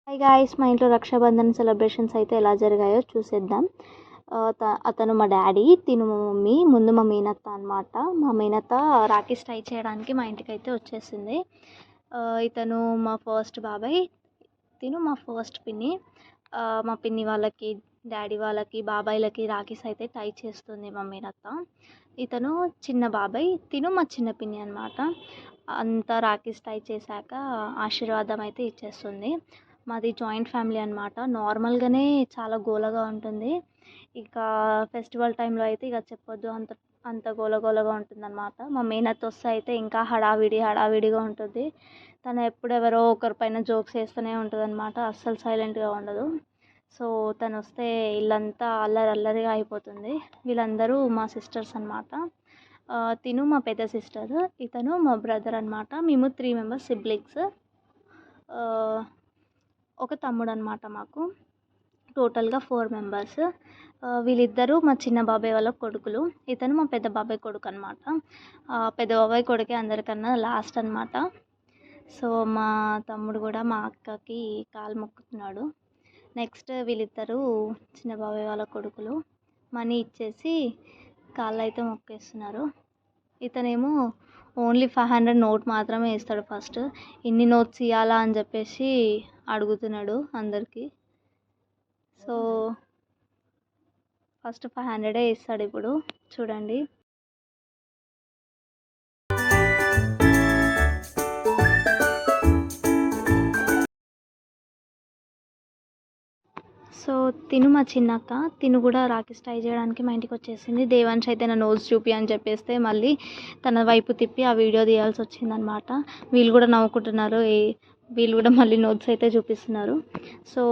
Hi guys, మా ఇంట్లో Rakshabandhan celebrations అయితే ఎలా జరిగాయో చూసేద్దాం. అతను మా డాడీ, తిను మా మమ్మీ, ముందు మా మేనత్త అనమాట. మా మేనత్త రాఖీ స్టై చేయడానికి మా ఇంటికైతే వచ్చేసింది. ఇతను మా ఫస్ట్ బాబాయ్, తిను మా ఫస్ట్ పిన్ని. మా పిన్ని వాళ్ళకి, డాడీ వాళ్ళకి, బాబాయ్లకి రాఖీస్ అయితే టై చేస్తుంది మా మేనత్త. ఇతను చిన్న బాబాయ్, తిను మా చిన్న పిన్ని అనమాట. అంతా రాఖీస్ టై చేశాక ఆశీర్వాదం అయితే ఇచ్చేస్తుంది. మాది జాయింట్ ఫ్యామిలీ అనమాట. నార్మల్గానే చాలా గోలగా ఉంటుంది. ఇక ఫెస్టివల్ టైంలో అయితే ఇక చెప్పొద్దు, అంత అంత గోలగోలగా ఉంటుందన్నమాట. మా మేనత్త వస్తే అయితే ఇంకా హడావిడిగా ఉంటుంది. తను ఎప్పుడు ఎవరో ఒకరిపైన జోక్స్ వేస్తూనే ఉంటుంది అనమాట. అస్సలు సైలెంట్గా ఉండదు. సో తను వస్తే ఇల్లంతా అల్లరిగా అయిపోతుంది. వీళ్ళందరూ మా సిస్టర్స్ అనమాట. తిను మా పెద్ద సిస్టర్, ఇతను మా బ్రదర్ అనమాట. మేము 3 మెంబర్స్ సిబ్లింగ్స్. ఒక తమ్ముడు అనమాట మాకు. టోటల్గా 4 మెంబర్స్. వీళ్ళిద్దరూ మా చిన్న బాబాయ్ వాళ్ళ కొడుకులు. ఇతను మా పెద్ద బాబాయ్ కొడుకు అనమాట. పెద్ద బాబాయ్ కొడుకే అందరికన్నా లాస్ట్ అనమాట. సో మా తమ్ముడు కూడా మా అక్కకి కాలు మొక్కుతున్నాడు. నెక్స్ట్ వీళ్ళిద్దరూ చిన్న బాబాయ్ వాళ్ళ కొడుకులు మనీ ఇచ్చేసి కాళ్ళు అయితే మొక్కేస్తున్నారు. ఇతనేమో ఓన్లీ 500 నోట్ మాత్రమే ఇస్తాడు. ఫస్ట్ ఇన్ని నోట్స్ ఇవ్వాలా అని చెప్పేసి అడుగుతున్నాడు అందరికీ. సో ఫస్ట్ 500 ఇస్తాడు. ఇప్పుడు చూడండి. సో తిను మా చిన్నక్క, తిను కూడా రాఖీ స్టై చేయడానికి మా ఇంటికి వచ్చేసింది. దేవాంశ్ అయితే నా నోట్స్ చూపి అని చెప్పేస్తే మళ్ళీ తన వైపు తిప్పి ఆ వీడియో తీయాల్సి వచ్చిందనమాట. వీళ్ళు కూడా నవ్వుకుంటున్నారు. వీళ్ళు కూడా మళ్ళీ నోట్స్ అయితే చూపిస్తున్నారు. సో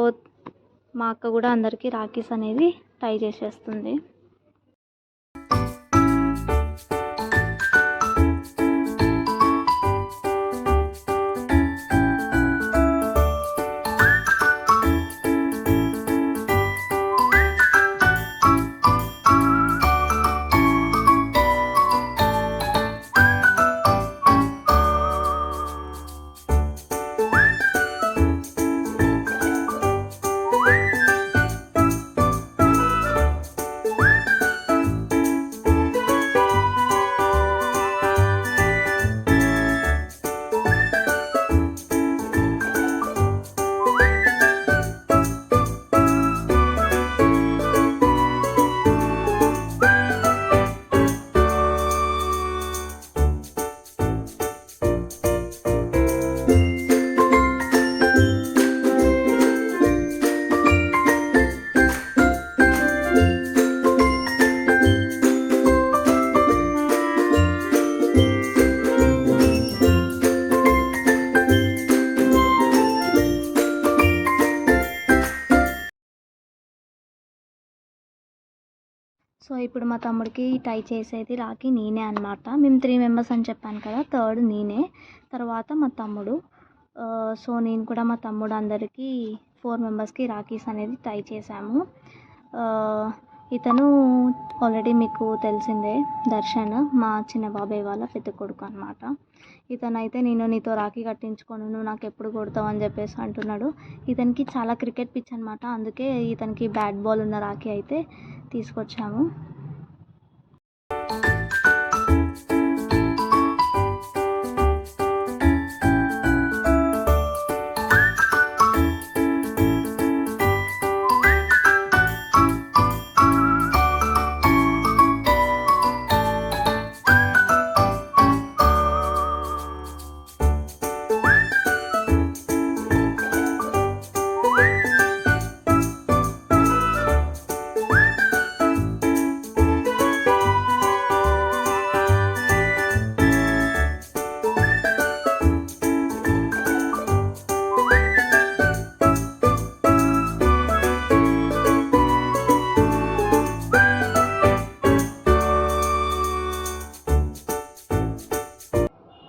మా అక్క కూడా అందరికీ రాఖీస్ అనేది టై చేసేస్తుంది. సో ఇప్పుడు మా తమ్ముడికి టై చేసేది రాఖీ నేనే అనమాట. మేము 3 మెంబర్స్ అని చెప్పాను కదా, థర్డ్ నేనే, తర్వాత మా తమ్ముడు. సో నేను కూడా మా తమ్ముడు అందరికీ 4 మెంబర్స్కి రాఖీస్ అనేది టై చేశాము. ఇతను ఆల్రెడీ మీకు తెలిసిందే, దర్శన్, మా చిన్న బాబాయ్ వాళ్ళ పెద్ద కొడుకు అనమాట. ఇతనైతే నేను నీతో రాఖీ కట్టించుకోను, నువ్వు నాకు ఎప్పుడు కొడతావు అని చెప్పేసి అంటున్నాడు. ఇతనికి చాలా క్రికెట్ పిచ్ అనమాట. అందుకే ఇతనికి బ్యాట్ బాల్ ఉన్న రాఖీ అయితే తీసుకొచ్చాము.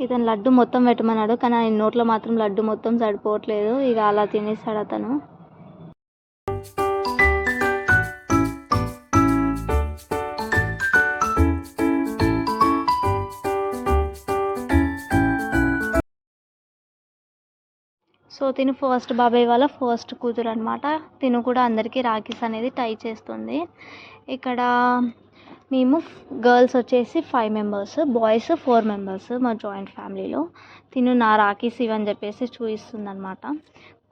ఇతను లడ్డు మొత్తం పెట్టమన్నాడు, కానీ ఆయన నోట్లో మాత్రం లడ్డు మొత్తం సరిపోవట్లేదు. ఇక అలా తినేస్తాడు అతను. సో తిను ఫస్ట్ బాబాయ్ వాళ్ళ ఫస్ట్ కూతురు అనమాట. తిను కూడా అందరికీ రాఖీస్ అనేది టై చేస్తుంది. ఇక్కడ మేము గర్ల్స్ వచ్చేసి 5 మెంబర్స్, బాయ్స్ 4 మెంబర్స్ మా జాయింట్ ఫ్యామిలీలో. తిను నా రాఖీస్ ఇవని చెప్పేసి చూపిస్తుంది అనమాట.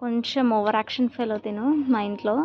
కొంచెం ఓవర్ యాక్షన్ ఫెలో తిను మా ఇంట్లో.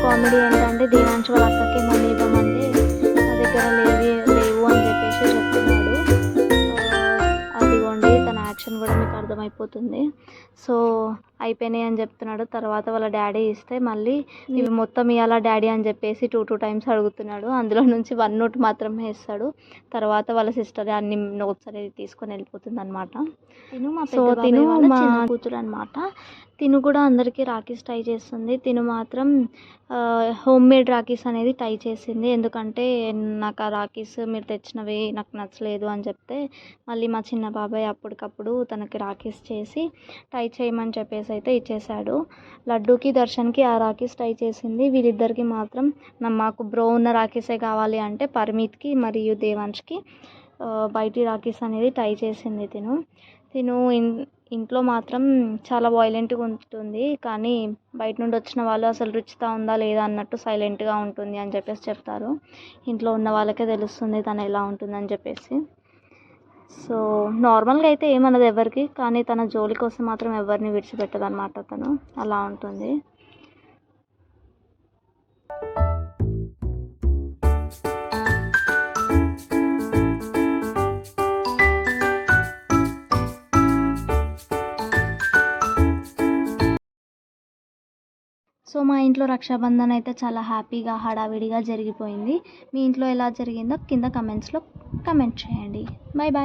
కామెడీ ఏంటంటే దేవాంశ్ వాళ్ళ అక్కకి మనీ ఇవ్వమంటే నా దగ్గర లేవు అని చెప్పేసి చెప్తున్నాడు. అదిగోండి తన యాక్షన్ కూడా మీకు అర్థమైపోతుంది. సో అయిపోయినాయి అని చెప్తున్నాడు. తర్వాత వాళ్ళ డాడీ ఇస్తే మళ్ళీ ఇవి మొత్తం ఇవ్వాలా డాడీ అని చెప్పేసి 2 టైమ్స్ అడుగుతున్నాడు. అందులో నుంచి 1 నోట్ మాత్రమే ఇస్తాడు. తర్వాత వాళ్ళ సిస్టర్ అన్ని నోట్స్ అనేది తీసుకొని వెళ్ళిపోతుంది అనమాట. తిను మా చిన్న కూతురు అనమాట. తిను కూడా అందరికీ రాఖీస్ టై చేస్తుంది. తిను మాత్రం హోమ్ మేడ్ రాఖీస్ అనేది టై చేసింది. ఎందుకంటే నాకు ఆ రాఖీస్ మీరు తెచ్చినవి నాకు నచ్చలేదు అని చెప్తే మళ్ళీ మా చిన్న బాబాయ్ అప్పటికప్పుడు తనకి రాఖీస్ చేసి టై చేయమని చెప్పేసి అయితే ఇచ్చేసాడు. లడ్డూకి దర్శన్కి ఆ రాఖీస్ టై చేసింది. వీళ్ళిద్దరికి మాత్రం మాకు బ్రో ఉన్న రాఖీసే కావాలి అంటే పర్మీత్కి మరియు దేవాంష్కి బయటి రాఖీస్ అనేది టై చేసింది. తిను ఇంట్లో మాత్రం చాలా వైలెంట్గా ఉంటుంది, కానీ బయట నుండి వచ్చిన వాళ్ళు అసలు రుచితా ఉందా లేదా అన్నట్టు సైలెంట్గా ఉంటుంది అని చెప్పేసి చెప్తారు. ఇంట్లో ఉన్న వాళ్ళకే తెలుస్తుంది తను ఎలా ఉంటుందని చెప్పేసి. సో నార్మల్గా అయితే ఏమన్నది ఎవరికి, కానీ తన జోలి కోసం మాత్రం ఎవరిని విడిచిపెట్టదు అనమాట. తను అలా ఉంటుంది. సో మా ఇంట్లో రక్షాబంధన్ అయితే చాలా హ్యాపీగా హడావిడిగా జరిగిపోయింది. మీ ఇంట్లో ఎలా జరిగిందో కింద కమెంట్స్లో కమెంట్ చేయండి. Bye bye.